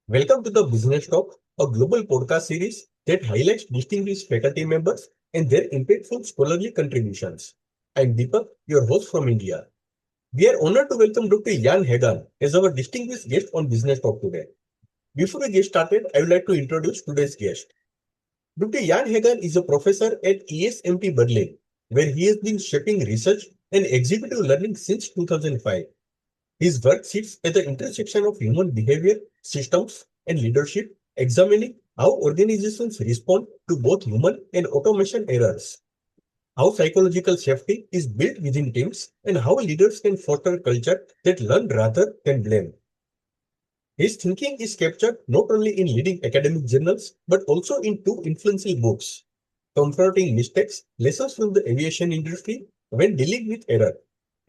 Welcome to the Business Talk, a global podcast series that highlights distinguished faculty members and their impactful scholarly contributions. I'm Deepak, your host from India. We are honored to welcome Dr. Jan Hagen as our distinguished guest on Business Talk today. Before we get started, I would like to introduce today's guest. Dr. Jan Hagen is a professor at ESMT Berlin, where he has been shaping research and executive learning since 2005. His work sits at the intersection of human behavior, systems, and leadership, examining how organizations respond to both human and automation errors, how psychological safety is built within teams, and how leaders can foster culture that learn rather than blame. His thinking is captured not only in leading academic journals but also in two influential books, Confronting Mistakes, Lessons from the Aviation Industry when Dealing with Error,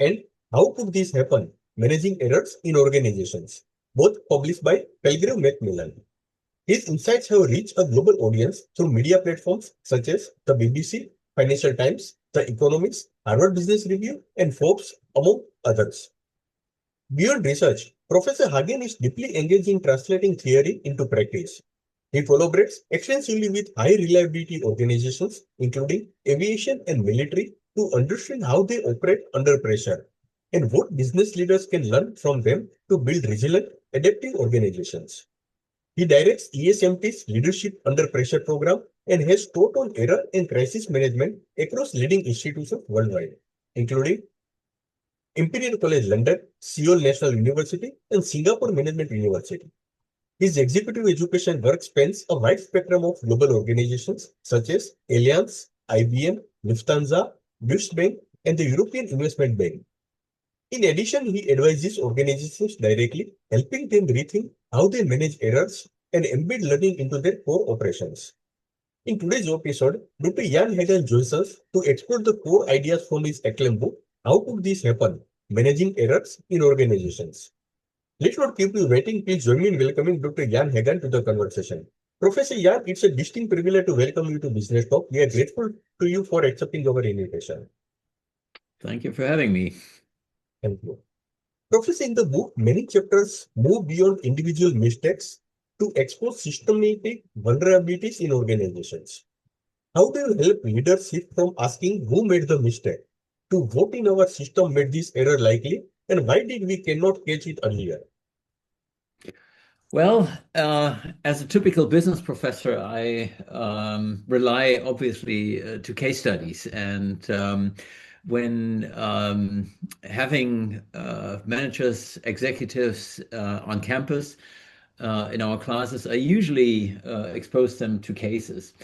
and How Could This Happen? Managing Errors in Organizations, both published by Pelgrim Macmillan. His insights have reached a global audience through media platforms such as the BBC, Financial Times, The Economist, Harvard Business Review, and Forbes, among others. Beyond research, Professor Hagen is deeply engaged in translating theory into practice. He collaborates extensively with high reliability organizations, including aviation and military, to understand how they operate under pressure and what business leaders can learn from them to build resilient, adaptive organizations. He directs ESMT's Leadership Under Pressure program and has taught on error and crisis management across leading institutions worldwide, including Imperial College London, Seoul National University, and Singapore Management University. His executive education work spans a wide spectrum of global organizations such as Allianz, IBM, Lufthansa, Deutsche Bank, and the European Investment Bank. In addition, he advises organizations directly, helping them rethink how they manage errors and embed learning into their core operations. In today's episode, Dr. Jan Hagen joins us to explore the core ideas from his acclaimed book, How Could This Happen? Managing Errors in Organizations. Let's not keep you waiting. Please join me in welcoming Dr. Jan Hagen to the conversation. Professor Jan, it's a distinct privilege to welcome you to Business Talk. We are grateful to you for accepting our invitation. Thank you for having me. Thank you. Professor, in the book, many chapters move beyond individual mistakes to expose systematic vulnerabilities in organizations. How do you help leaders shift from asking who made the mistake to what in our system made this error likely and why did we cannot catch it earlier? Well, as a typical business professor, I rely obviously to case studies. And when having managers, executives on campus in our classes, I usually expose them to cases.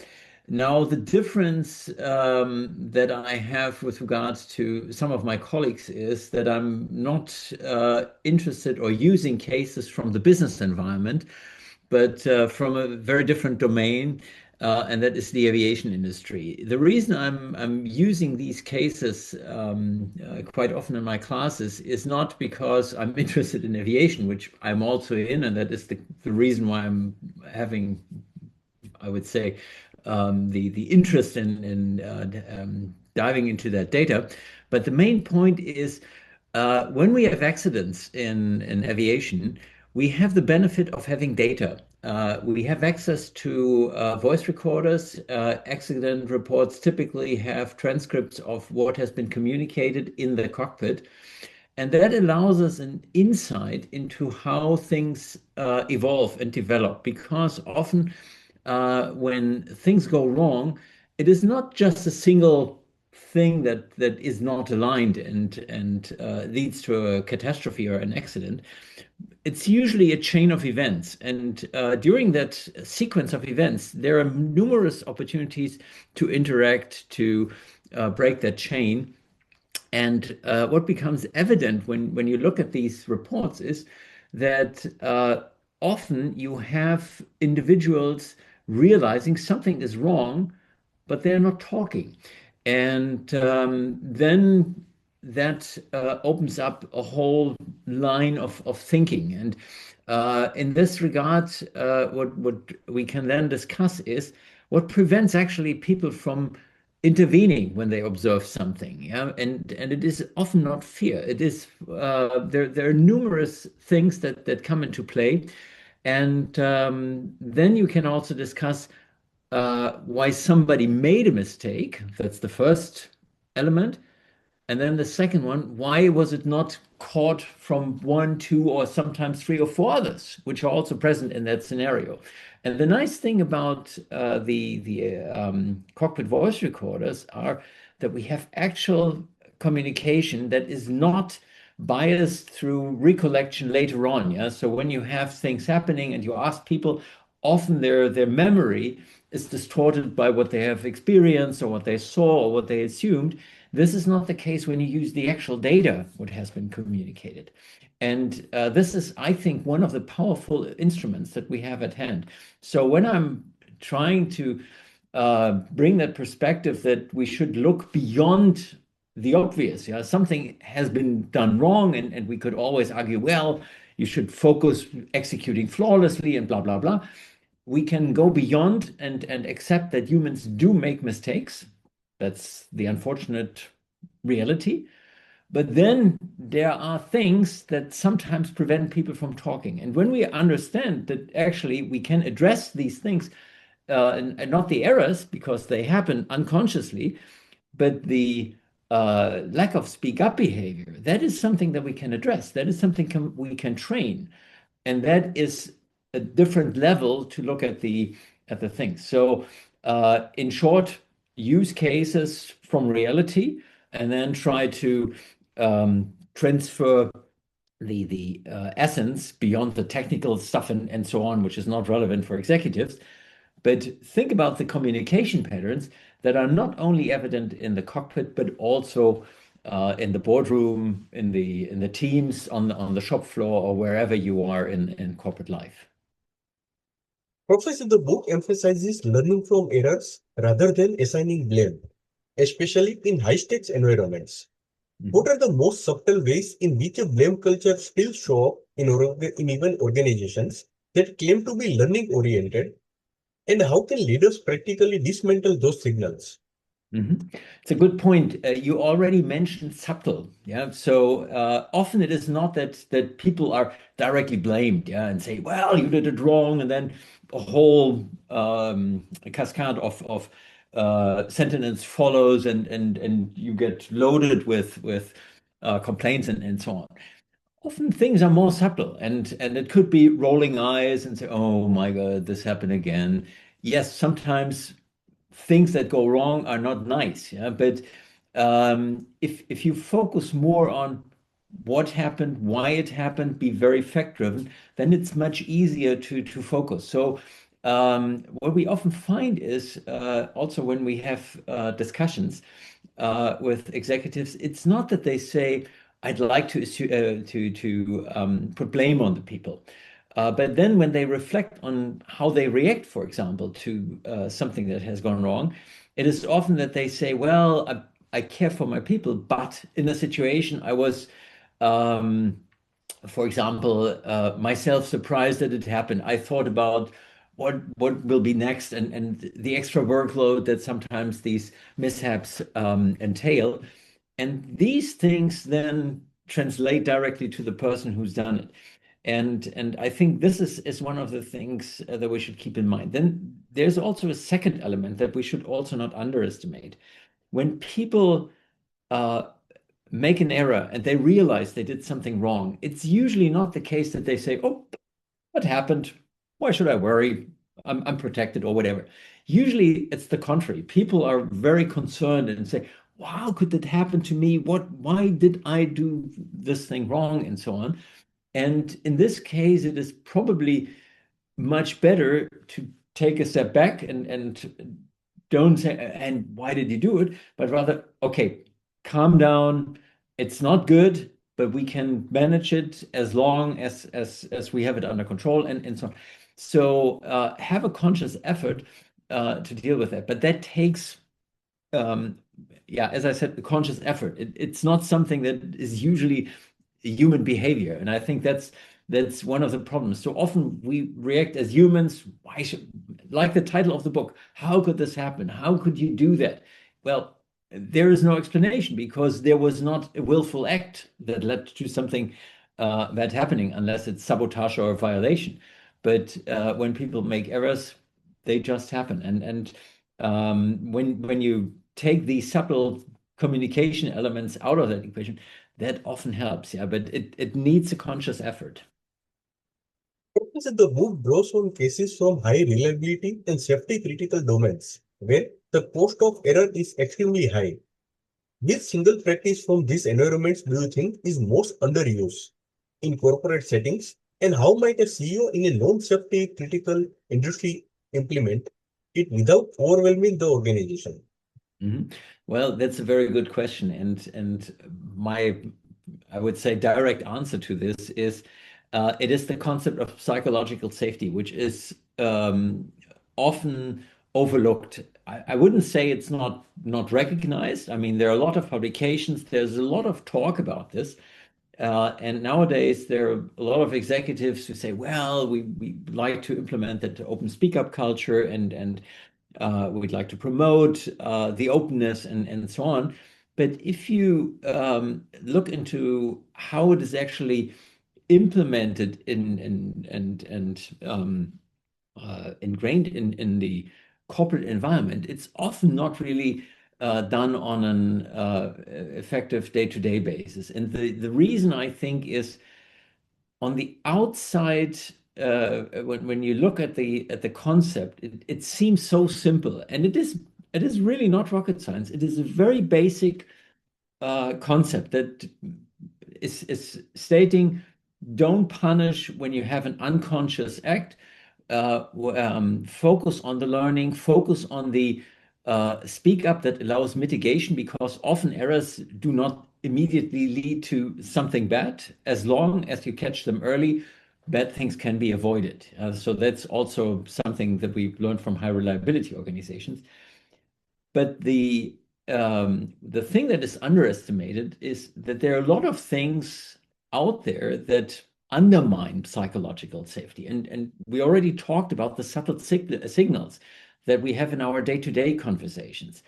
Now, the difference that I have with regards to some of my colleagues is that I'm not interested or using cases from the business environment, but from a very different domain, and that is the aviation industry. The reason I'm using these cases quite often in my classes is not because I'm interested in aviation, which I'm also in, and that is the reason why I'm having, I would say, the interest in diving into that data. But the main point is when we have accidents in aviation, we have the benefit of having data. We have access to voice recorders. Accident reports typically have transcripts of what has been communicated in the cockpit. And that allows us an insight into how things evolve and develop, because often when things go wrong, it is not just a single thing that is not aligned and leads to a catastrophe or an accident. It's usually a chain of events, and during that sequence of events, there are numerous opportunities to interact, to break that chain. And what becomes evident when you look at these reports is that often you have individuals realizing something is wrong, but they're not talking. And then that opens up a whole line of thinking. And in this regard, what we can then discuss is what prevents actually people from intervening when they observe something. Yeah? And it is often not fear. It is there are numerous things that come into play. And then you can also discuss why somebody made a mistake. That's the first element. And then the second one, why was it not caught from one, two, or sometimes three or four others, which are also present in that scenario? And the nice thing about the cockpit voice recorders are that we have actual communication that is not biased through recollection later on. Yeah. So when you have things happening and you ask people, often their memory is distorted by what they have experienced or what they saw or what they assumed. This is not the case when you use the actual data, what has been communicated. And this is, I think, one of the powerful instruments that we have at hand. So when I'm trying to bring that perspective that we should look beyond the obvious, yeah, something has been done wrong, and we could always argue, well, you should focus executing flawlessly and blah, blah, blah. We can go beyond and accept that humans do make mistakes. That's the unfortunate reality. But then there are things that sometimes prevent people from talking. And when we understand that actually we can address these things, and not the errors because they happen unconsciously, but the lack of speak up behavior, that is something that we can address. That is something we can train. And that is a different level to look at the things. So in short, use cases from reality and then try to transfer the essence beyond the technical stuff and so on, which is not relevant for executives. But think about the communication patterns that are not only evident in the cockpit, but also in the boardroom, in the teams, on the shop floor, or wherever you are in corporate life. Professor, the book emphasizes learning from errors rather than assigning blame, especially in high-stakes environments. What Mhm. are the most subtle ways in which a blame culture still show up in even organizations that claim to be learning-oriented, and how can leaders practically dismantle those signals? It's a good point. You already mentioned subtle, yeah. So often it is not that people are directly blamed, yeah, and say, "Well, you did it wrong," and then a whole cascade of sentence follows, and you get loaded with complaints and so on. Often things are more subtle, and it could be rolling eyes and say, "Oh my God, this happened again." Yes, sometimes things that go wrong are not nice, yeah. But if you focus more on what happened, why it happened, be very fact driven, then it's much easier to focus. So what we often find is also when we have discussions with executives, it's not that they say, "I'd like to put blame on the people." But then when they reflect on how they react, for example, to something that has gone wrong, it is often that they say, well, I care for my people, but in a situation I was, um, for example, myself surprised that it happened. I thought about what will be next and the extra workload that sometimes these mishaps entail. And these things then translate directly to the person who's done it. And I think this is one of the things that we should keep in mind. Then there's also a second element that we should also not underestimate. When people uh, make an error and they realize they did something wrong, it's usually not the case that they say, "Oh, what happened? Why should I worry? I'm protected," or whatever. Usually it's the contrary. People are very concerned and say, "Wow, could that happen to me? Why did I do this thing wrong?" and so on. And in this case, it is probably much better to take a step back and don't say, "And why did you do it?" But rather, okay, calm down. It's not good, but we can manage it as long as we have it under control and so on. So have a conscious effort to deal with that. But that takes um, yeah, as I said, a conscious effort. It's not something that is usually human behavior, and I think that's one of the problems. So often we react as humans. Why should, like the title of the book, how could this happen? How could you do that? Well, there is no explanation because there was not a willful act that led to something bad happening, unless it's sabotage or violation. But when people make errors, they just happen. When you take these subtle communication elements out of that equation, that often helps. Yeah, but it needs a conscious effort. Professor, the book draws on cases from high reliability and safety critical domains where the cost of error is extremely high. Which single practice from these environments do you think is most underused in corporate settings? And how might a CEO in a non-safety critical industry implement it without overwhelming the organization? Mhm. Well, that's a very good question, and my I would say direct answer to this is it is the concept of psychological safety, which is often overlooked. I wouldn't say it's not recognized. I mean, there are a lot of publications. There's a lot of talk about this. And nowadays, there are a lot of executives who say, well, we like to implement that open speak up culture and we'd like to promote the openness and so on. But if you look into how it is actually implemented and ingrained in the corporate environment, it's often not really done on an effective day-to-day basis. And the reason I think is on the outside, when you look at the concept, it seems so simple, and it is really not rocket science. It is a very basic concept that is stating don't punish when you have an unconscious act. Focus on the learning, focus on the speak up that allows mitigation, because often errors do not immediately lead to something bad. As long as you catch them early, bad things can be avoided. So that's also something that we've learned from high reliability organizations. But the thing that is underestimated is that there are a lot of things out there that undermine psychological safety. And we already talked about the subtle signals that we have in our day-to-day conversations.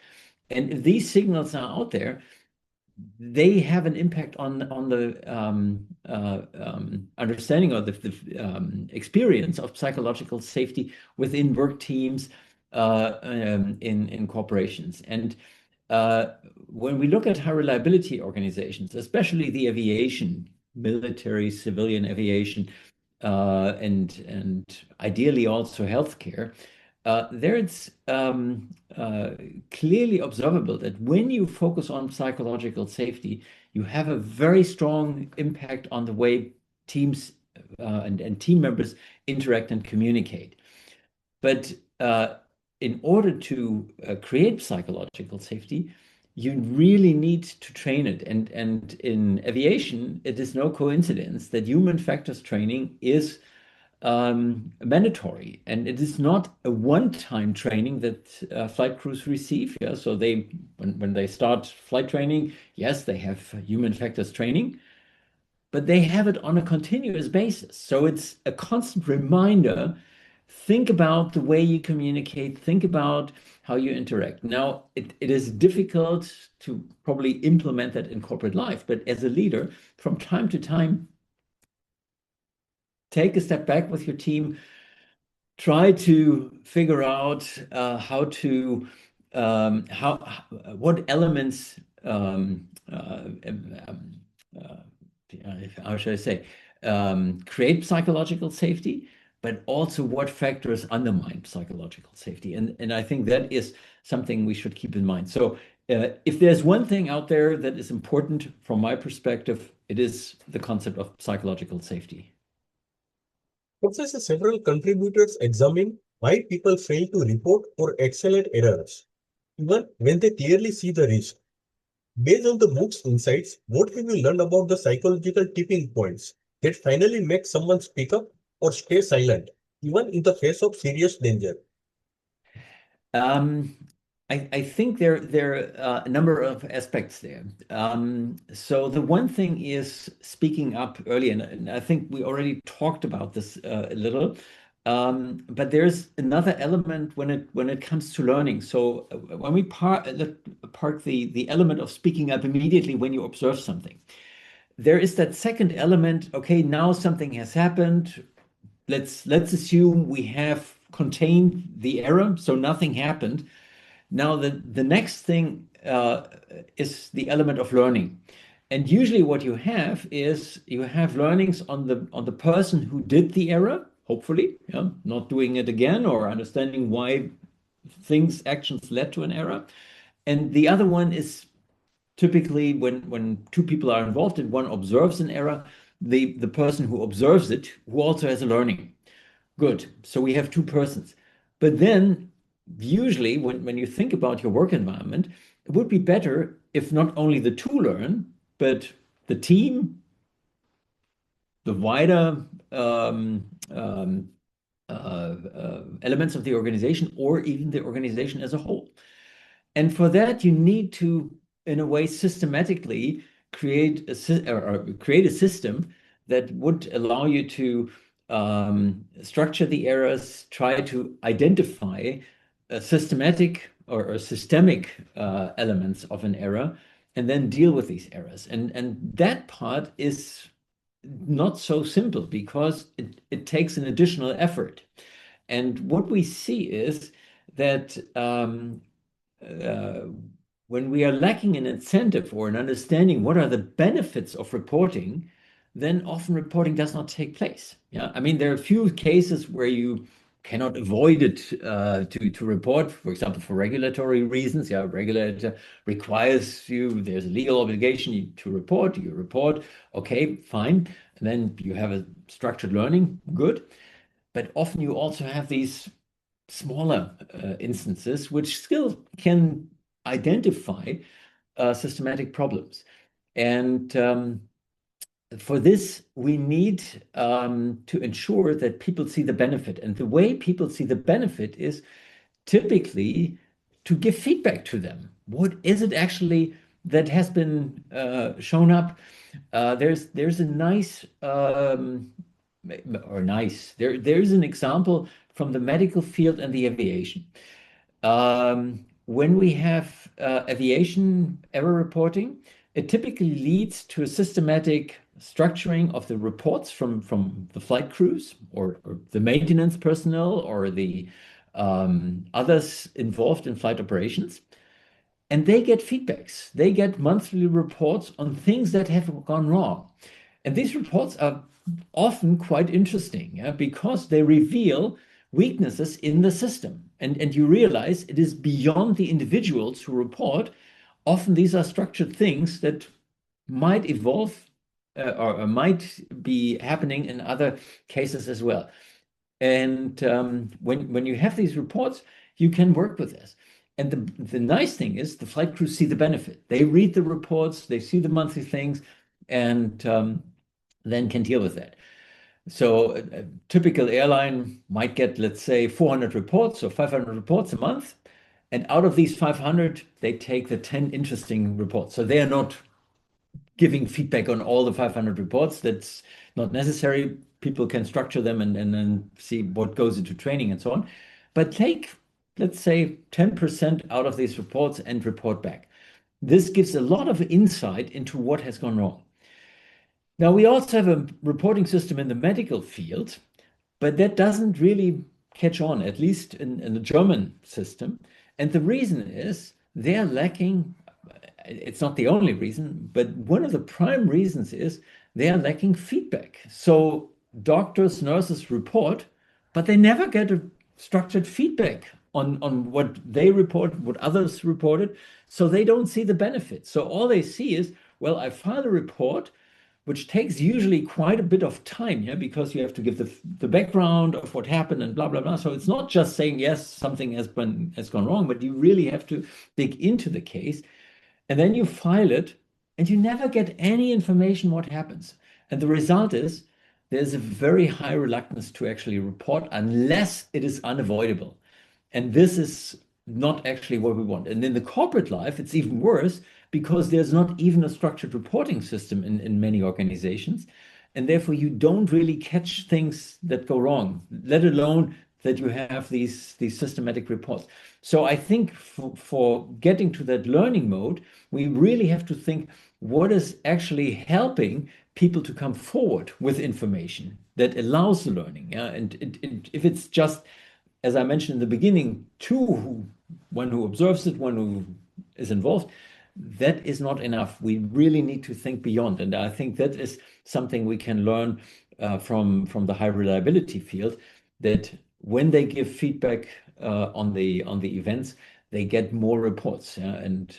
And if these signals are out there, they have an impact on the understanding or the experience of psychological safety within work teams, in corporations. And when we look at high reliability organizations, especially the aviation, military, civilian aviation, and ideally also healthcare, there it's clearly observable that when you focus on psychological safety, you have a very strong impact on the way teams and team members interact and communicate. But in order to create psychological safety, you really need to train it. And in aviation, it is no coincidence that human factors training is mandatory, and it is not a one-time training that flight crews receive. Yeah, so when they start flight training, yes, they have human factors training, but they have it on a continuous basis. So it's a constant reminder. Think about the way you communicate, think about how you interact. Now, it is difficult to probably implement that in corporate life, but as a leader, from time to time, take a step back with your team, try to figure out what elements how should I say create psychological safety, but also what factors undermine psychological safety. And I think that is something we should keep in mind. So if there's one thing out there that is important from my perspective, it is the concept of psychological safety. Professor, several contributors examine why people fail to report or accelerate errors, even when they clearly see the risk. Based on the book's insights, what have you learned about the psychological tipping points that finally make someone speak up or stay silent, even in the face of serious danger? Um, I think there are a number of aspects there. So the one thing is speaking up early, and I think we already talked about this a little. But there's another element when it comes to learning. So when we park the element of speaking up immediately when you observe something, there is that second element. Okay, now something has happened. let's assume we have contained the error, so nothing happened. Now the next thing is the element of learning. And usually what you have is you have learnings on the person who did the error, hopefully, yeah, not doing it again or understanding why actions led to an error. And the other one is typically when two people are involved and one observes an error, the person who observes it, who also has a learning. Good. So we have two persons. But then usually when you think about your work environment, it would be better if not only the two learn, but the team, the wider elements of the organization, or even the organization as a whole. And for that, you need to, in a way, systematically create a system that would allow you to structure the errors, try to identify systematic or systemic elements of an error, and then deal with these errors. And that part is not so simple because it takes an additional effort. And what we see is that when we are lacking an incentive or an understanding what are the benefits of reporting, then often reporting does not take place. Yeah, I mean, there are a few cases where you cannot avoid it to report, for example, for regulatory reasons. Yeah, regulator requires you, there's a legal obligation to report, you report, okay, fine. And then you have a structured learning, good. But often you also have these smaller instances which still can identify systematic problems. And for this, we need to ensure that people see the benefit. And the way people see the benefit is typically to give feedback to them. What is it actually that has been shown up? There's a nice there's an example from the medical field and the aviation. When we have aviation error reporting, it typically leads to a systematic structuring of the reports from the flight crews or the maintenance personnel or the others involved in flight operations. And they get feedbacks. They get monthly reports on things that have gone wrong. And these reports are often quite interesting, yeah, because they reveal weaknesses in the system. And you realize it is beyond the individuals who report. Often these are structured things that might evolve or might be happening in other cases as well. And when you have these reports, you can work with this. And the nice thing is the flight crews see the benefit. They read the reports, they see the monthly things, and then can deal with that. So a typical airline might get, let's say, 400 reports or 500 reports a month. And out of these 500, they take the 10 interesting reports. So they are not giving feedback on all the 500 reports. That's not necessary. People can structure them and then see what goes into training and so on. But take, let's say, 10% out of these reports and report back. This gives a lot of insight into what has gone wrong. Now, we also have a reporting system in the medical field, but that doesn't really catch on, at least in the German system. And the reason is they're lacking, it's not the only reason, but one of the prime reasons is they are lacking feedback. So doctors, nurses report, but they never get a structured feedback on what they report, what others reported. So they don't see the benefits. So all they see is, well, I filed a report, which takes usually quite a bit of time, yeah, because you have to give the background of what happened and blah, blah, blah. So it's not just saying, yes, something has gone wrong, but you really have to dig into the case. And then you file it and you never get any information what happens. And the result is there's a very high reluctance to actually report unless it is unavoidable. And this is not actually what we want. And in the corporate life, it's even worse because there's not even a structured reporting system in many organizations. And therefore, you don't really catch things that go wrong, let alone that you have these systematic reports. So I think for getting to that learning mode, we really have to think what is actually helping people to come forward with information that allows the learning. Yeah? And if it's just, as I mentioned in the beginning, one who observes it, one who is involved, that is not enough. We really need to think beyond. And I think that is something we can learn from the high reliability field, that when they give feedback on the events, they get more reports. Yeah? And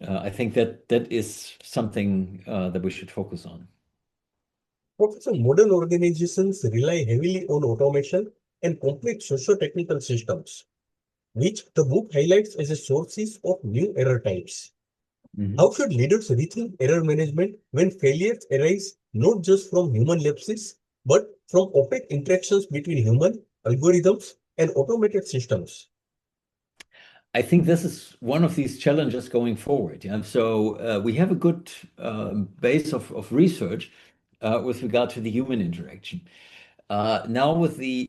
I think that is something that we should focus on. Professor, modern organizations rely heavily on automation and complex socio-technical systems, which the book highlights as a sources of new error types. How Mhm. should leaders rethink error management when failures arise not just from human lapses, but from opaque interactions between human algorithms and automated systems? I think this is one of these challenges going forward. Yeah? So we have a good base of research with regard to the human interaction. Now with the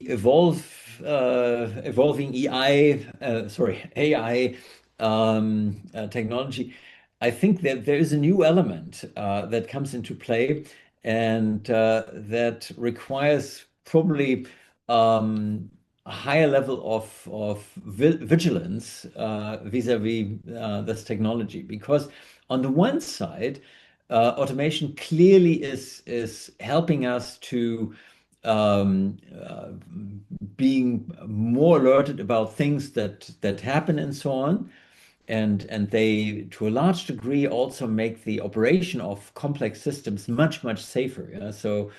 evolving AI technology, I think that there is a new element that comes into play, and that requires probably a higher level of vigilance vis-a-vis this technology. Because on the one side, automation clearly is helping us to um, uh, being more alerted about things that happen and so on. And they, to a large degree, also make the operation of complex systems much, much safer. Yeah? So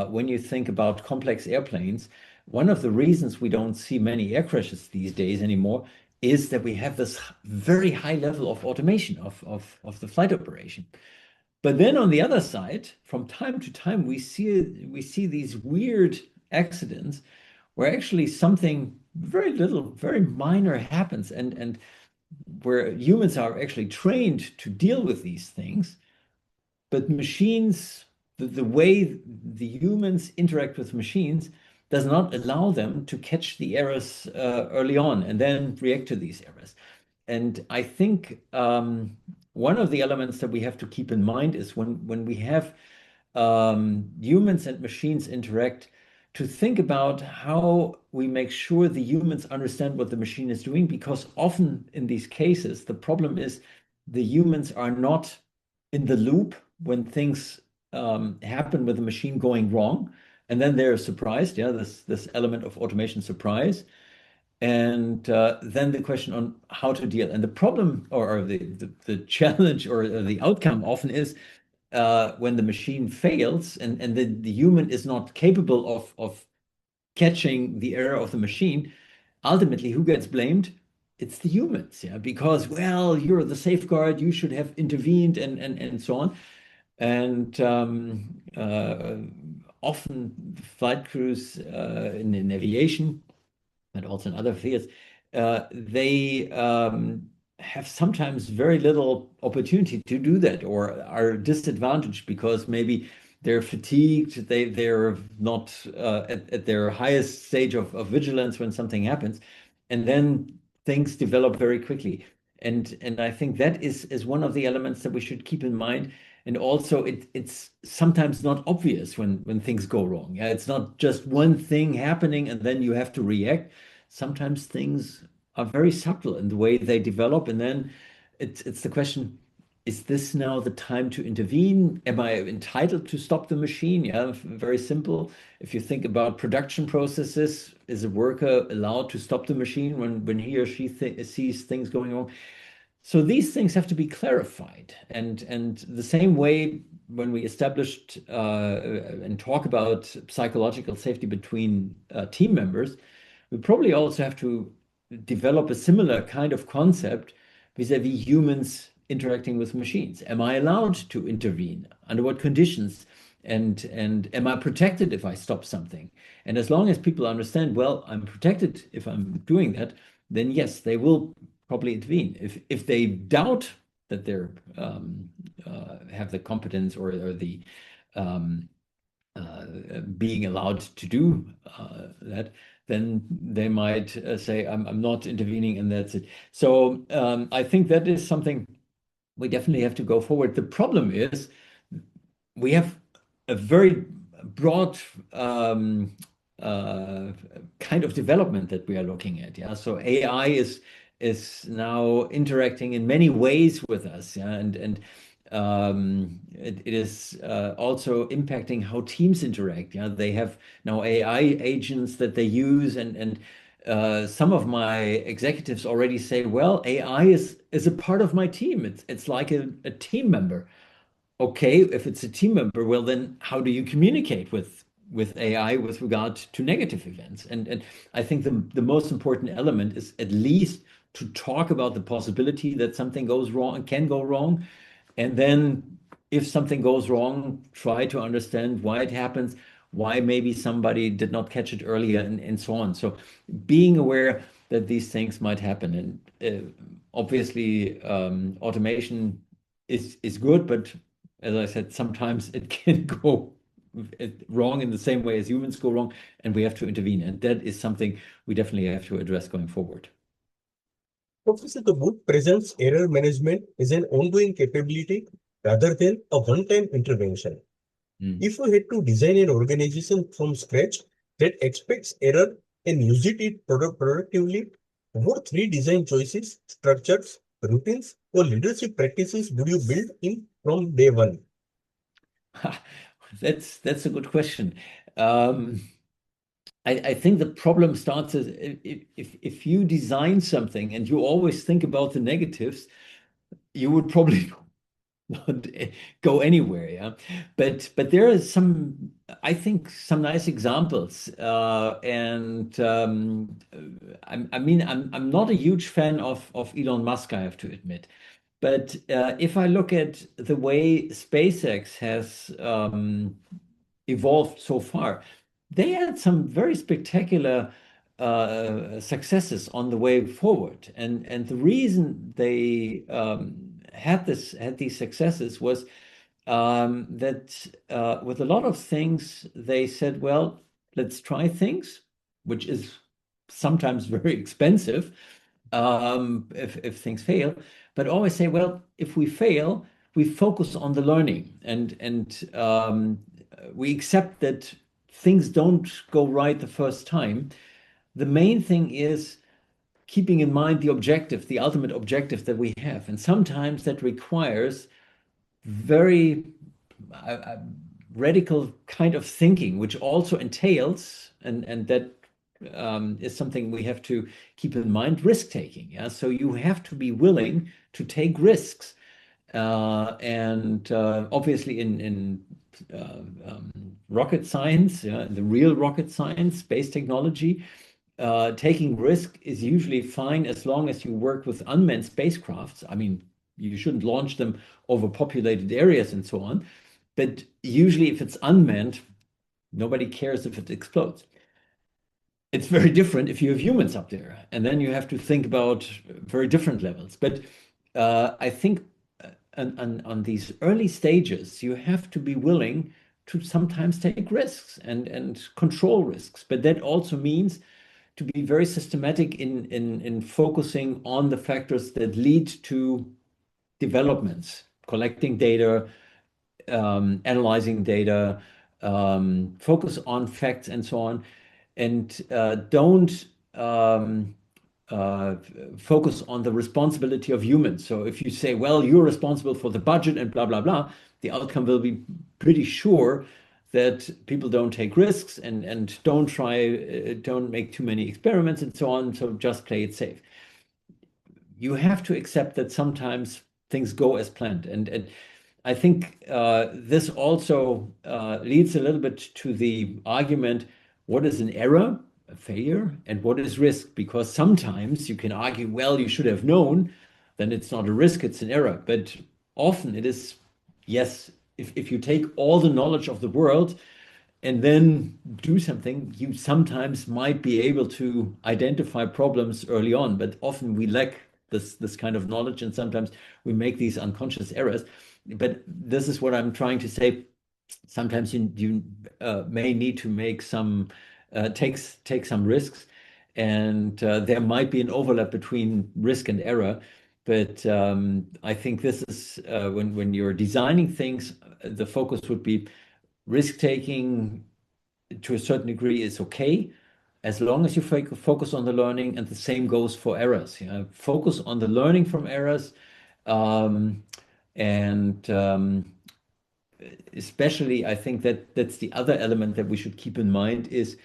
when you think about complex airplanes, one of the reasons we don't see many air crashes these days anymore is that we have this very high level of automation of the flight operation. But then on the other side, from time to time, we see these weird accidents where actually something very little, very minor happens, and where humans are actually trained to deal with these things, but machines, the way the humans interact with machines does not allow them to catch the errors early on and then react to these errors. And I think one of the elements that we have to keep in mind is when we have humans and machines interact, to think about how we make sure the humans understand what the machine is doing, because often in these cases, the problem is the humans are not in the loop when things happen with the machine going wrong. And then they're surprised, yeah, this element of automation surprise. And then the question on how to deal. And the problem, or the challenge, or the outcome often is when the machine fails, and the human is not capable of catching the error of the machine. Ultimately, who gets blamed? It's the humans, yeah, because, well, you're the safeguard, you should have intervened, and so on. And often flight crews in aviation, and also in other fields, they have sometimes very little opportunity to do that, or are disadvantaged because maybe they're fatigued, they're not at their highest stage of vigilance when something happens, and then things develop very quickly. And I think that is one of the elements that we should keep in mind. And also, it's sometimes not obvious when things go wrong. Yeah, it's not just one thing happening and then you have to react. Sometimes things are very subtle in the way they develop, and then it's the question: is this now the time to intervene? Am I entitled to stop the machine? Yeah, very simple. If you think about production processes, is a worker allowed to stop the machine when he or she sees things going wrong? So these things have to be clarified. And the same way, when we established and talk about psychological safety between team members, we probably also have to develop a similar kind of concept vis-a-vis humans interacting with machines. Am I allowed to intervene? Under what conditions? And am I protected if I stop something? And as long as people understand, well, I'm protected if I'm doing that, then yes, they will probably intervene. If they doubt that they're have the competence, or the um, being allowed to do that, then they might say, I'm not intervening, and that's it. So I think that is something we definitely have to go forward. The problem is we have a very broad um, uh, kind of development that we are looking at. Yeah, so AI is now interacting in many ways with us. Yeah, and it is also impacting how teams interact. Yeah, they have now AI agents that they use, and some of my executives already say, "Well, AI is a part of my team. It's like a team member." Okay, if it's a team member, well, then how do you communicate with AI with regard to negative events? And I think the most important element is at least to talk about the possibility that something goes wrong and can go wrong, and then if something goes wrong, try to understand why it happens, why maybe somebody did not catch it earlier, and so on. So being aware that these things might happen, and obviously automation is good, but as I said, sometimes it can go wrong in the same way as humans go wrong, and we have to intervene. And that is something we definitely have to address going forward. Professor, the book presents error management as an ongoing capability rather than a one-time intervention. Mm. If you had to design an organization from scratch that expects error and use it productively, what three design choices, structures, routines, or leadership practices would you build in from day one? That's a good question. Um, I think the problem starts as if you design something and you always think about the negatives, you would probably not go anywhere. Yeah, but there are some, I think, some nice examples, and I mean, I'm not a huge fan of Elon Musk, I have to admit. But if I look at the way SpaceX has evolved so far, they had some very spectacular successes on the way forward. And the reason they had these successes was that with a lot of things, they said, well, let's try things, which is sometimes very expensive if things fail, but always say, well, if we fail, we focus on the learning and we accept that things don't go right the first time. The main thing is keeping in mind the objective, the ultimate objective that we have. And sometimes that requires very uh, radical kind of thinking, which also entails, and that is something we have to keep in mind, risk taking. Yeah, so you have to be willing to take risks, and obviously in rocket science, yeah, the real rocket science, space technology, taking risk is usually fine as long as you work with unmanned spacecrafts. I mean, you shouldn't launch them over populated areas and so on. But usually, if it's unmanned, nobody cares if it explodes. It's very different if you have humans up there, and then you have to think about very different levels. But I think on these early stages, you have to be willing to sometimes take risks and control risks. But that also means to be very systematic in focusing on the factors that lead to developments, collecting data, analyzing data, focus on facts and so on, and don't uh, focus on the responsibility of humans. So if you say, well, you're responsible for the budget and blah, blah, blah, the outcome will be pretty sure that people don't take risks and don't make too many experiments and so on. So just play it safe. You have to accept that sometimes things go as planned. And I think this also leads a little bit to the argument, what is an error, a failure, and what is risk? Because sometimes you can argue, well, you should have known, then it's not a risk, it's an error. But often it is, yes, if you take all the knowledge of the world and then do something, you sometimes might be able to identify problems early on, but often we lack this kind of knowledge, and sometimes we make these unconscious errors. But this is what I'm trying to say. Sometimes you may need to make some take some risks, and there might be an overlap between risk and error. But I think this is when you're designing things, the focus would be Risk-taking to a certain degree is okay, as long as you focus on the learning, and the same goes for errors. Focus on the learning from errors, um, and especially I think that that's the other element that we should keep in mind is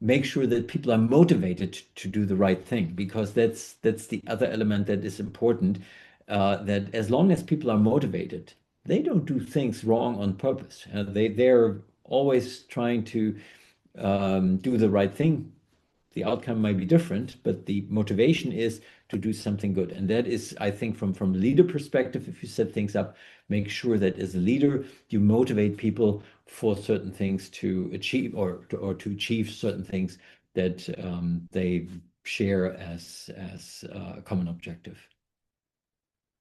make sure that people are motivated to do the right thing, because that's the other element that is important. That as long as people are motivated, they don't do things wrong on purpose. They're always trying to do the right thing. The outcome might be different, but the motivation is to do something good. And that is, I think, from a leader perspective, if you set things up, make sure that as a leader, you motivate people for certain things to achieve, or to achieve certain things that they share as a common objective.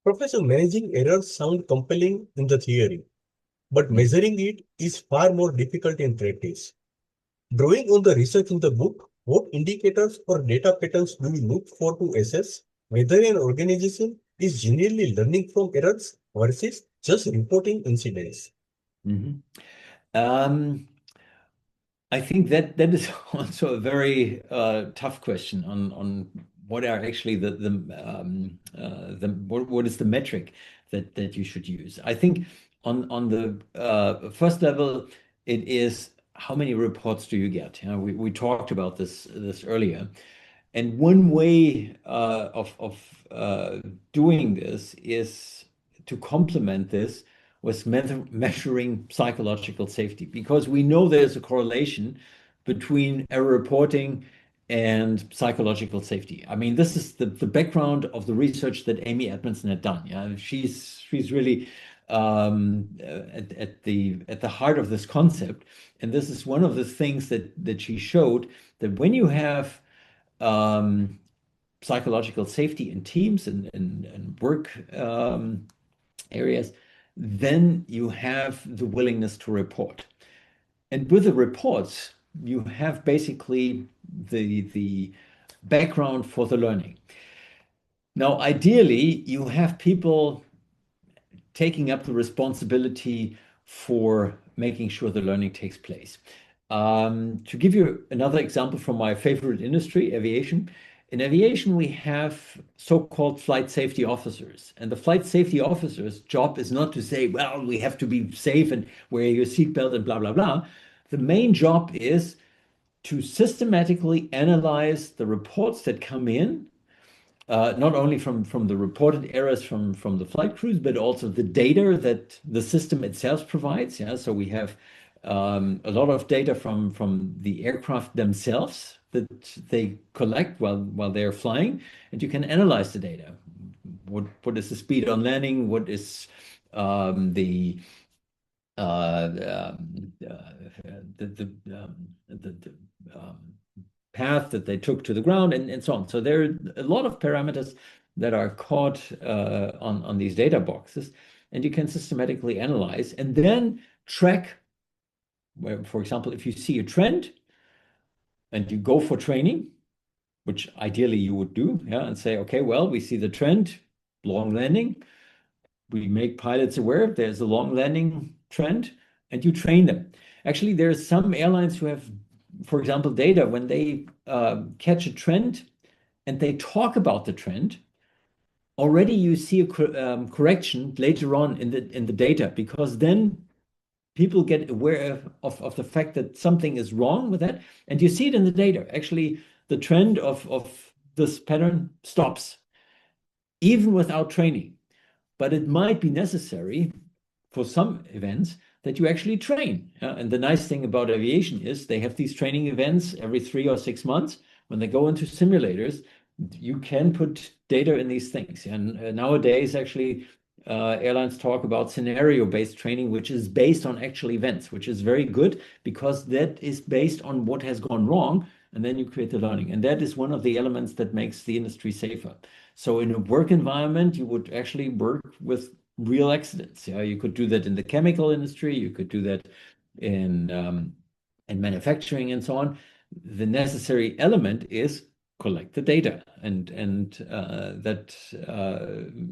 Professor, managing errors sound compelling in the theory, but measuring it is far more difficult in practice. Drawing on the research in the book, what indicators or data patterns do we look for to assess whether an organization is genuinely learning from errors versus just reporting incidents? Mhm. Um, I think that is also a very tough question on what are actually what is the metric that you should use. I think on the first level, it is how many reports do you get? We talked about this earlier, and one way of doing this is to complement this with measuring psychological safety, because we know there's a correlation between error reporting and psychological safety. I mean, this is the background of the research that Amy Edmondson had done. Yeah, she's really at the heart of this concept, and this is one of the things that she showed, that when you have um, psychological safety in teams and work areas, then you have the willingness to report. And with the reports, you have basically the background for the learning. Now, ideally, you have people taking up the responsibility for making sure the learning takes place. To give you another example from my favorite industry, aviation. In aviation, we have so-called flight safety officers. And the flight safety officer's job is not to say, well, we have to be safe and wear your seatbelt and blah, blah, blah. The main job is to systematically analyze the reports that come in, not only from the reported errors from the flight crews, but also the data that the system itself provides. Yeah, so we have a lot of data from the aircraft themselves that they collect while they're flying, and you can analyze the data. What is the speed on landing? What is the the path that they took to the ground, and so on. So there are a lot of parameters that are caught on these data boxes, and you can systematically analyze and then track. Where, for example, if you see a trend and you go for training, which ideally you would do, yeah, and say, okay, well, we see the trend, long landing. We make pilots aware there's a long landing trend, and you train them. Actually, there are some airlines who have, for example, data when they catch a trend and they talk about the trend. Already, you see a correction later on in the data, because then people get aware of the fact that something is wrong with that, and you see it in the data. Actually, the trend of this pattern stops, even without training. But it might be necessary for some events that you actually train. And the nice thing about aviation is they have these training events every 3 or 6 months. When they go into simulators, you can put data in these things. And nowadays, actually, airlines talk about scenario-based training, which is based on actual events, which is very good, because that is based on what has gone wrong, and then you create the learning. And that is one of the elements that makes the industry safer. So in a work environment, you would actually work with real accidents. Yeah, you could do that in the chemical industry, you could do that in manufacturing and so on. The necessary element is collect the data, and that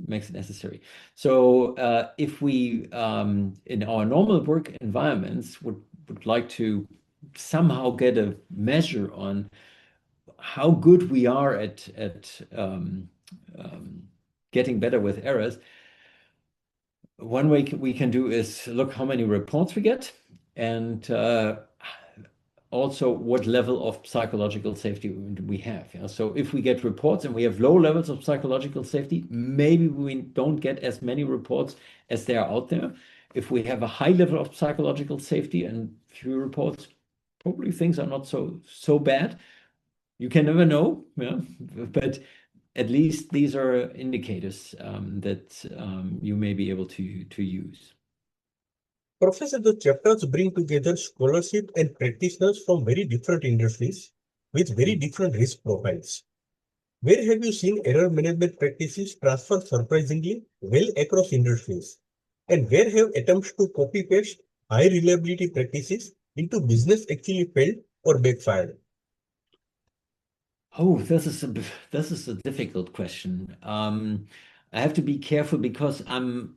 makes it necessary. So if we in our normal work environments would like to somehow get a measure on how good we are at getting better with errors, one way we can do is look how many reports we get, and also what level of psychological safety we have. Yeah? So if we get reports and we have low levels of psychological safety, maybe we don't get as many reports as there are out there. If we have a high level of psychological safety and few reports, probably things are not so bad. You can never know, yeah? But at least these are indicators that you may be able to use. Professor, the chapters bring together scholarship and practitioners from very different industries with very different risk profiles. Where have you seen error management practices transfer surprisingly well across industries? And where have attempts to copy paste high reliability practices into business actually failed or backfired? Oh, this is a difficult question. I have to be careful because I'm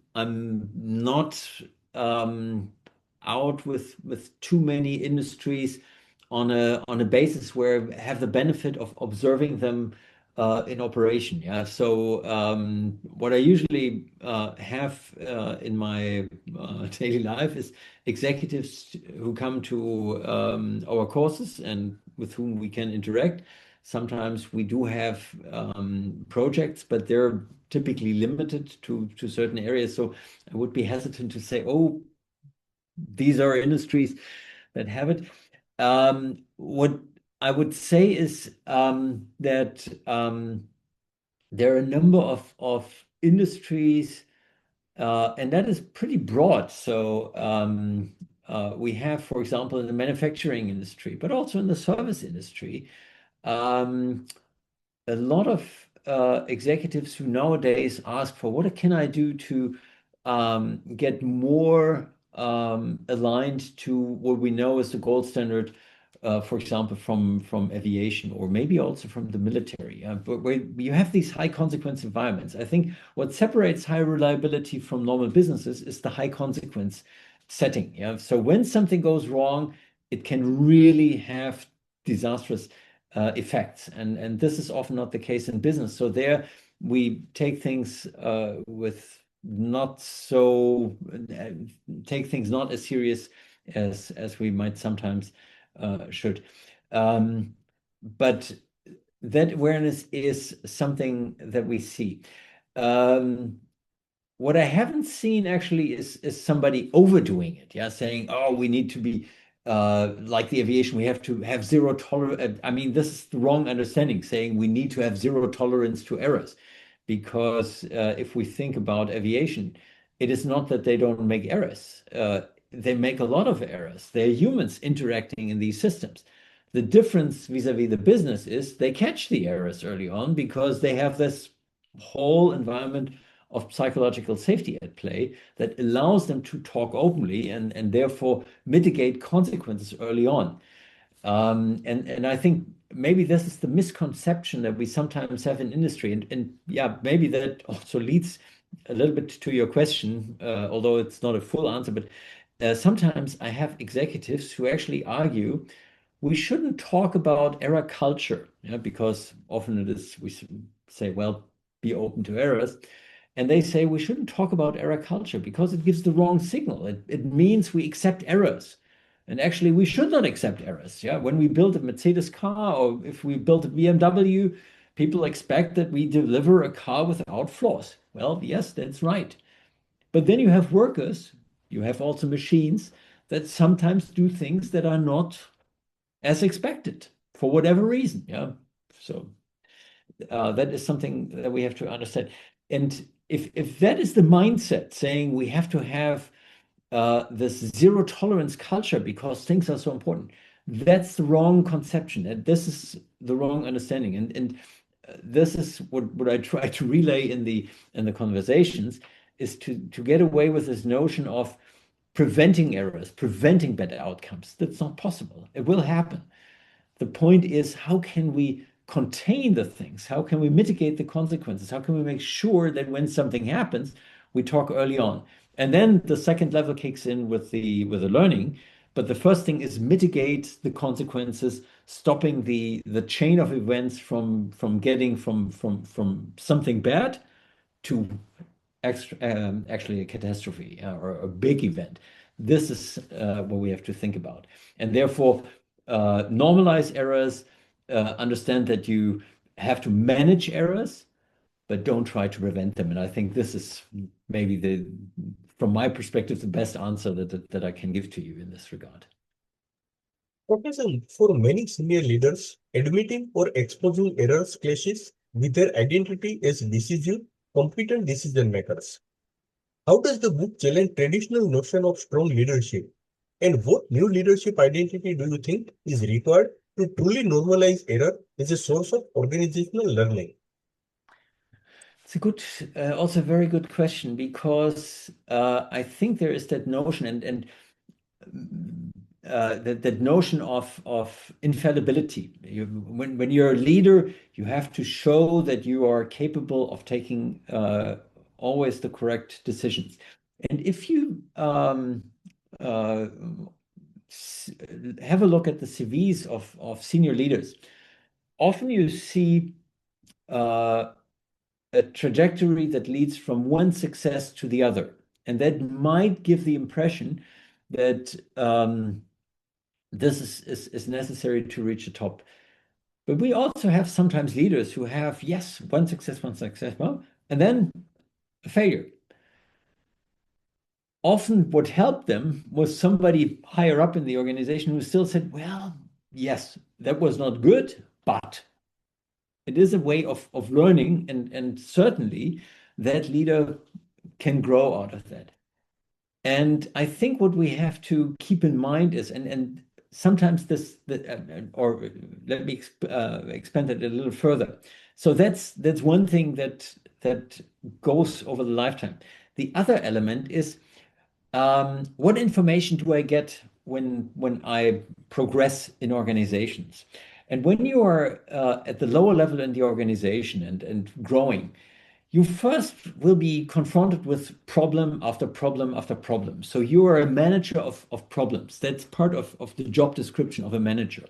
not out with too many industries on a basis where I have the benefit of observing them in operation. Yeah. So what I usually have in my daily life is executives who come to our courses and with whom we can interact. Sometimes we do have projects, but they're typically limited to certain areas. So I would be hesitant to say, oh, these are industries that have it. What I would say is that there are a number of industries, and that is pretty broad. So we have, for example, in the manufacturing industry, but also in the service industry, um, a lot of executives who nowadays ask for what can I do to get more aligned to what we know as the gold standard, for example, from aviation or maybe also from the military. But where you have these high consequence environments, I think what separates high reliability from normal businesses is the high consequence setting. Yeah. So when something goes wrong, it can really have disastrous effects. And this is often not the case in business. So there we take things with not so take things not as serious as we might sometimes should. But that awareness is something that we see. What I haven't seen actually is somebody overdoing it, yeah, saying, "Oh, we need to be like the aviation, we have to have zero tolerance." I mean, this is the wrong understanding, saying we need to have zero tolerance to errors, because if we think about aviation, it is not that they don't make errors. They make a lot of errors. They're humans interacting in these systems. The difference vis-a-vis the business is they catch the errors early on because they have this whole environment of psychological safety at play that allows them to talk openly and therefore mitigate consequences early on. And I think maybe this is the misconception that we sometimes have in industry. And yeah, maybe that also leads a little bit to your question, although it's not a full answer, but sometimes I have executives who actually argue we shouldn't talk about error culture, yeah, because often it is, we say, well, be open to errors. And they say we shouldn't talk about error culture because it gives the wrong signal. It means we accept errors. And actually, we should not accept errors. Yeah, when we build a Mercedes car or if we build a BMW, people expect that we deliver a car without flaws. Well, yes, that's right. But then you have workers, you have also machines that sometimes do things that are not as expected for whatever reason. Yeah. So that is something that we have to understand. And if that is the mindset, saying we have to have this zero tolerance culture because things are so important, that's the wrong conception. And this is the wrong understanding. And this is what I try to relay in the conversations is to get away with this notion of preventing errors, preventing bad outcomes. That's not possible. It will happen. The point is, how can we contain the things? How can we mitigate the consequences? How can we make sure that when something happens, we talk early on? And then the second level kicks in with the learning. But the first thing is mitigate the consequences, stopping the chain of events from getting from something bad to actually a catastrophe or a big event. This is what we have to think about. And therefore, normalize errors, understand that you have to manage errors, but don't try to prevent them. And I think this is maybe from my perspective, the best answer that I can give to you in this regard. Professor, for many senior leaders, admitting or exposing errors clashes with their identity as decisive, competent decision makers. How does the book challenge traditional notion of strong leadership? And what new leadership identity do you think is required to truly normalize error as a source of organizational learning? It's a good, also a very good question because I think there is that notion and that notion of infallibility. When you're a leader, you have to show that you are capable of taking always the correct decisions. And if you uh, have a look at the CVs of senior leaders, often you see a trajectory that leads from one success to the other. And that might give the impression that this is necessary to reach the top. But we also have sometimes leaders who have, yes, one success, well, and then a failure. Often what helped them was somebody higher up in the organization who still said, well, yes, that was not good, but it is a way of learning, and certainly that leader can grow out of that. And I think what we have to keep in mind is, and sometimes or let me expand it a little further. So that's one thing that goes over the lifetime. The other element is what information do I get when I progress in organizations? And when you are at the lower level in the organization and growing, you first will be confronted with problem after problem after problem. So you are a manager of problems. That's part of the job description of a manager.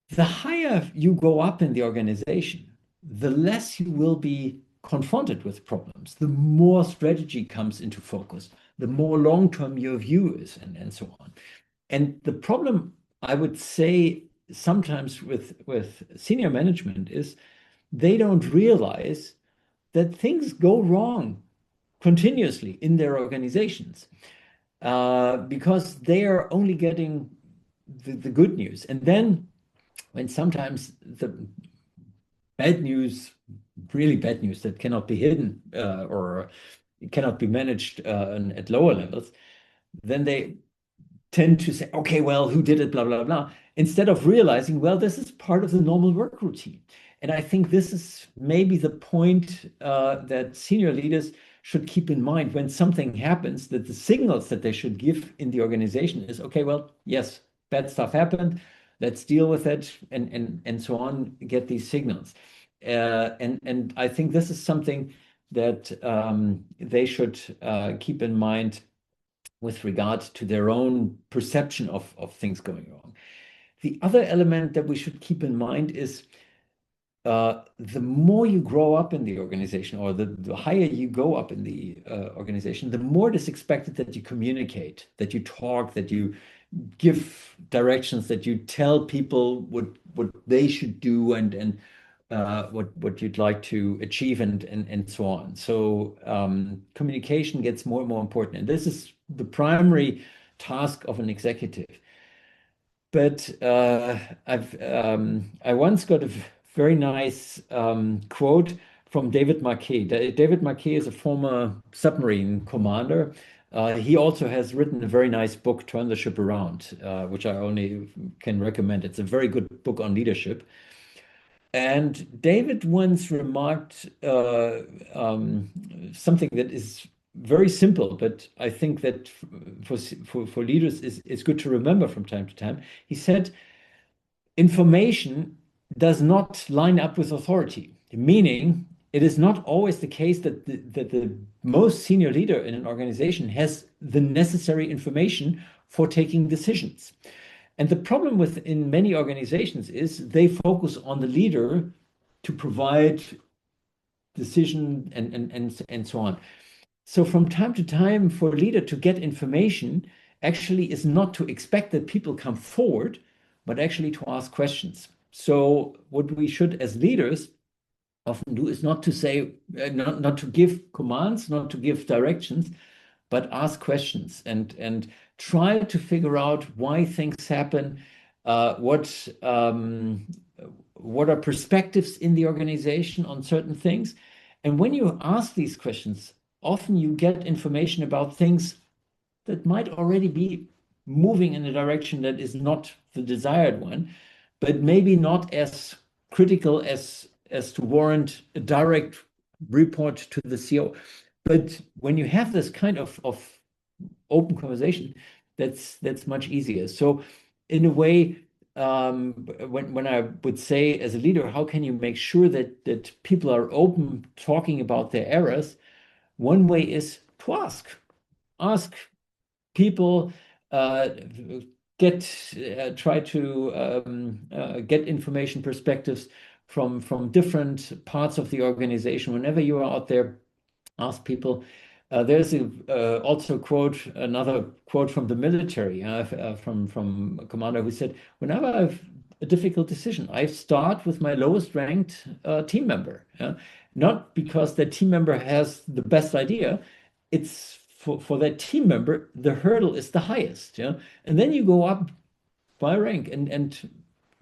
The higher you go up in the organization, the less you will be confronted with problems, the more strategy comes into focus, the more long-term your view is, and so on. And the problem, I would say, sometimes with senior management is they don't realize that things go wrong continuously in their organizations because they are only getting the good news. And then when sometimes the bad news, really bad news that cannot be hidden or cannot be managed at lower levels, then they tend to say, okay, well, who did it, blah, blah, blah, instead of realizing, well, this is part of the normal work routine. And I think this is maybe the point that senior leaders should keep in mind when something happens, that the signals that they should give in the organization is, okay, well, yes, bad stuff happened. Let's deal with it and so on, get these signals. And I think this is something that they should keep in mind with regard to their own perception of things going wrong. The other element that we should keep in mind is the more you grow up in the organization, or the higher you go up in the organization, the more it is expected that you communicate, that you talk, that you give directions, that you tell people what they should do and what you'd like to achieve and so on. So communication gets more and more important. And this is the primary task of an executive. But I once got a very nice quote from David Marquet. David Marquet is a former submarine commander. He also has written a very nice book, Turn the Ship Around, which I only can recommend. It's a very good book on leadership. And David once remarked something that is very simple, but I think that for leaders is good to remember from time to time. He said, information does not line up with authority, meaning it is not always the case that the most senior leader in an organization has the necessary information for taking decisions. And the problem within many organizations is they focus on the leader to provide decision and so on. So from time to time, for a leader to get information actually is not to expect that people come forward, but actually to ask questions. So what we should, as leaders, often do is not to say, not to give commands, not to give directions, but ask questions and try to figure out why things happen, what are perspectives in the organization on certain things. And when you ask these questions, often you get information about things that might already be moving in a direction that is not the desired one, but maybe not as critical as to warrant a direct report to the CEO. But when you have this kind of open conversation, that's much easier. So in a way, when I would say as a leader, how can you make sure that people are open talking about their errors? One way is to ask people, uh, try to get information perspectives from different parts of the organization. Whenever you are out there, ask people. There's also another quote from the military, from a commander who said, "Whenever I have a difficult decision, I start with my lowest ranked team member. Not because that team member has the best idea, it's for that team member, the hurdle is the highest. Yeah, and then you go up by rank, and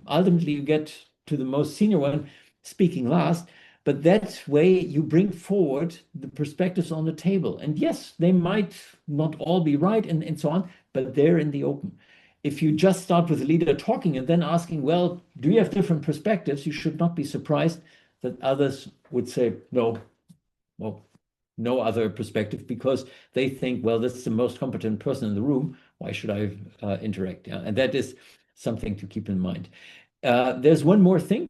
ultimately you get to the most senior one speaking last. But that way you bring forward the perspectives on the table. And yes, they might not all be right and so on, but they're in the open. If you just start with the leader talking and then asking, well, do you have different perspectives? You should not be surprised that others would say, no, well, no other perspective, because they think, well, this is the most competent person in the room. Why should I interact? Yeah? And that is something to keep in mind. There's one more thing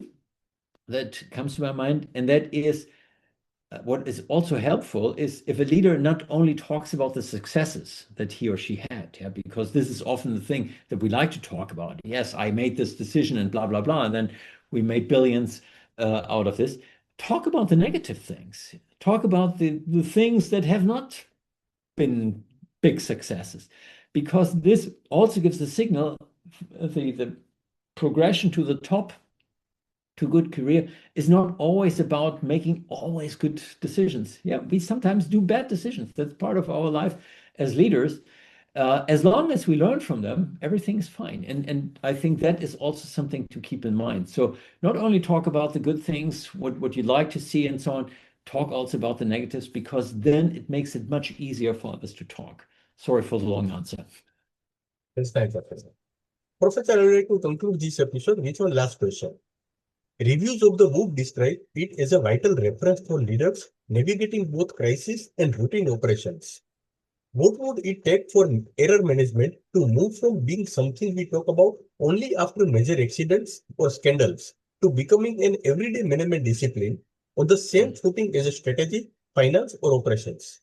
that comes to my mind, and that is what is also helpful is if a leader not only talks about the successes that he or she had, yeah, because this is often the thing that we like to talk about. Yes, I made this decision and blah, blah, blah, and then we made billions out of this. Talk about the negative things. Talk about the things that have not been big successes, because this also gives the signal, the progression to the top to good career is not always about making always good decisions. Yeah, we sometimes do bad decisions. That's part of our life as leaders. As long as we learn from them, everything is fine. And I think that is also something to keep in mind. So not only talk about the good things, what you'd like to see and so on, talk also about the negatives, because then it makes it much easier for others to talk. Sorry for the long answer. Yes, thanks, Professor. Professor, I would like to conclude this episode with one last question. Reviews of the book describe it as a vital reference for leaders navigating both crisis and routine operations. What would it take for error management to move from being something we talk about only after major accidents or scandals to becoming an everyday management discipline on the same footing as a strategy, finance, or operations?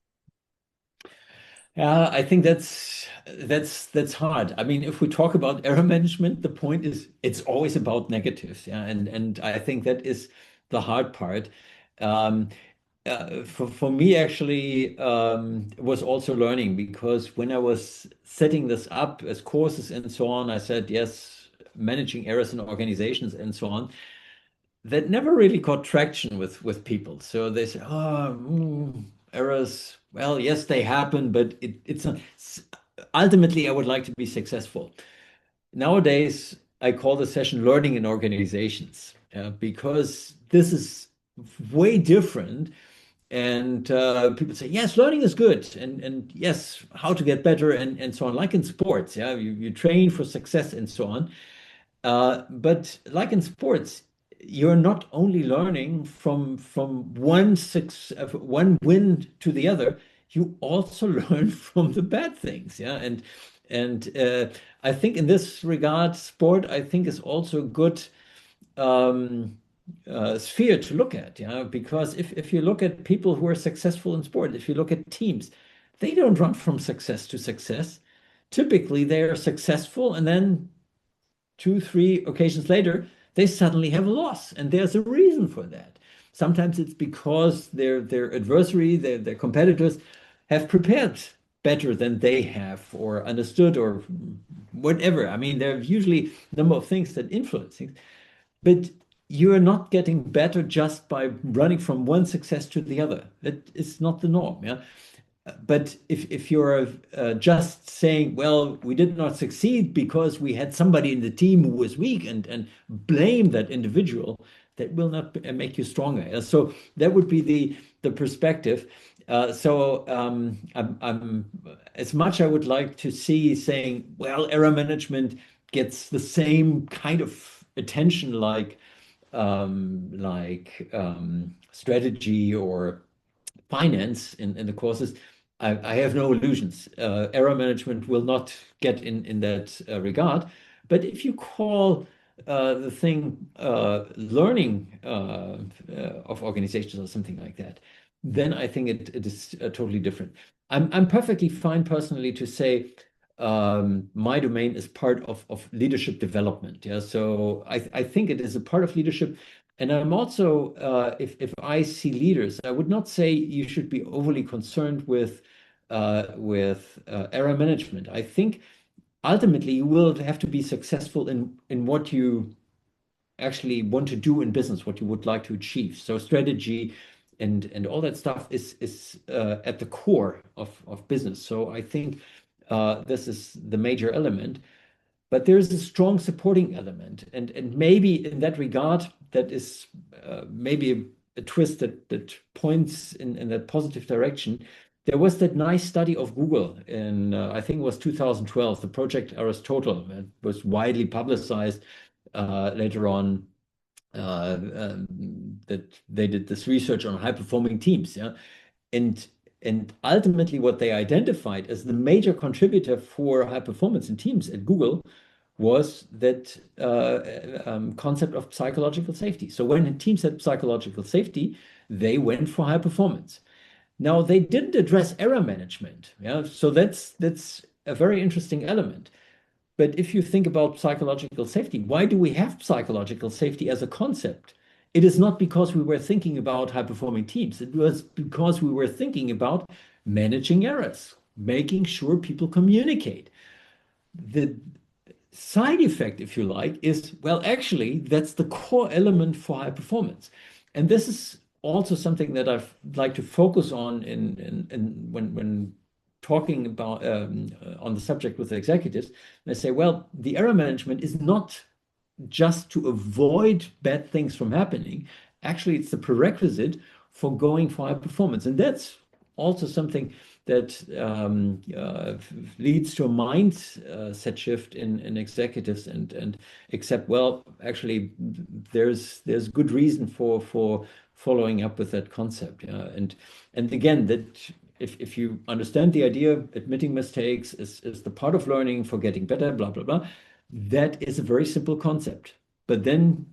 Yeah, I think that's hard. I mean, if we talk about error management, the point is it's always about negatives. Yeah, and I think that is the hard part. Um, for me, actually, was also learning, because when I was setting this up as courses and so on, I said yes, managing errors in organizations and so on. That never really got traction with people. So they say, oh, errors. Well, yes, they happen, but it's not. Ultimately, I would like to be successful. Nowadays, I call the session learning in organizations, because this is way different. And people say, yes, learning is good. And yes, how to get better and so on, like in sports. Yeah, you train for success and so on. But like in sports, you're not only learning from one win to the other, you also learn from the bad things. Yeah, and I think in this regard, sport I think is also good sphere to look at, yeah, because if you look at people who are successful in sport, if you look at teams, they don't run from success to success. Typically, they are successful, and then two, three occasions later, they suddenly have a loss, and there's a reason for that. Sometimes it's because their adversary, their competitors, have prepared better than they have, or understood, or whatever. I mean, there are usually a number of things that influence things. But you are not getting better just by running from one success to the other. That is not the norm. Yeah. But if you're just saying, well, we did not succeed because we had somebody in the team who was weak, and blame that individual, that will not make you stronger. So that would be the perspective. I'm as much I would like to see saying, well, error management gets the same kind of attention strategy or finance in the courses. I have no illusions. Error management will not get in that regard. But if you call the thing learning of organizations or something like that, then I think it is totally different. I'm perfectly fine personally to say my domain is part of leadership development. Yeah, so I think it is a part of leadership. And I'm also, if I see leaders, I would not say you should be overly concerned with error management. I think ultimately you will have to be successful in what you actually want to do in business, what you would like to achieve. So strategy and all that stuff is at the core of business. So I think this is the major element. But there's a strong supporting element. And maybe in that regard, that is maybe a twist that points in that positive direction. There was that nice study of Google in, I think it was 2012, the Project Aristotle. It was widely publicized later on that they did this research on high-performing teams. Yeah, and ultimately, what they identified as the major contributor for high performance in teams at Google was that concept of psychological safety. So when teams had psychological safety, they went for high performance. Now they didn't address error management. Yeah, so that's a very interesting element. But if you think about psychological safety, why do we have psychological safety as a concept? It is not because we were thinking about high-performing teams. It was because we were thinking about managing errors, making sure people communicate. The side effect, if you like, is, well, actually, that's the core element for high performance. And this is also something that I've like to focus on when talking about on the subject with the executives. They say, well, the error management is not just to avoid bad things from happening. Actually, it's the prerequisite for going for high performance. And that's also something that leads to a mindset shift in executives and accept, well, actually, there's good reason for following up with that concept. Yeah? And again, that if you understand the idea, admitting mistakes is the part of learning for getting better, blah, blah, blah, that is a very simple concept. But then,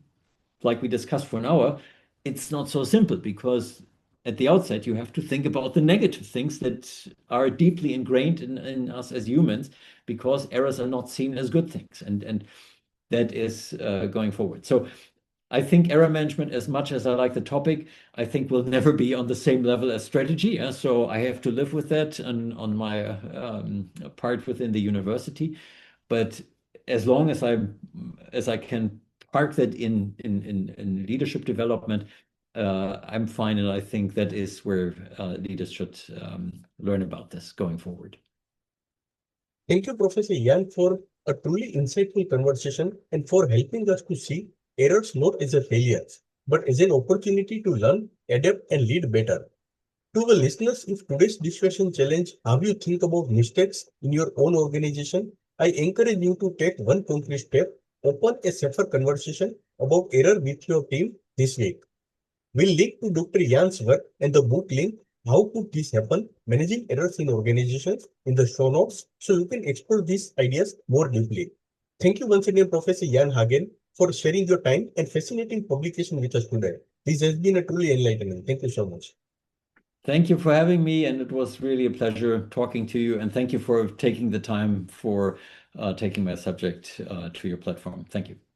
like we discussed for an hour, it's not so simple because at the outset, you have to think about the negative things that are deeply ingrained in us as humans, because errors are not seen as good things. And that is going forward. So I think error management, as much as I like the topic, I think will never be on the same level as strategy. Yeah? So I have to live with that on my part within the university. But as long as I can park that in leadership development, I'm fine, and I think that is where leaders should learn about this going forward. Thank you, Professor Yan, for a truly insightful conversation and for helping us to see errors not as a failures, but as an opportunity to learn, adapt, and lead better. To the listeners, if today's discussion challenge how you think about mistakes in your own organization, I encourage you to take one concrete step, open a safer conversation about error with your team this week. We'll link to Dr. Yan's work and the book link, How Could This Happen? Managing Errors in Organizations, in the show notes, so you can explore these ideas more deeply. Thank you once again, Professor Yan Hagen, for sharing your time and fascinating publication with us today. This has been a truly enlightening. Thank you so much. Thank you for having me, and it was really a pleasure talking to you. And thank you for taking the time for taking my subject to your platform. Thank you.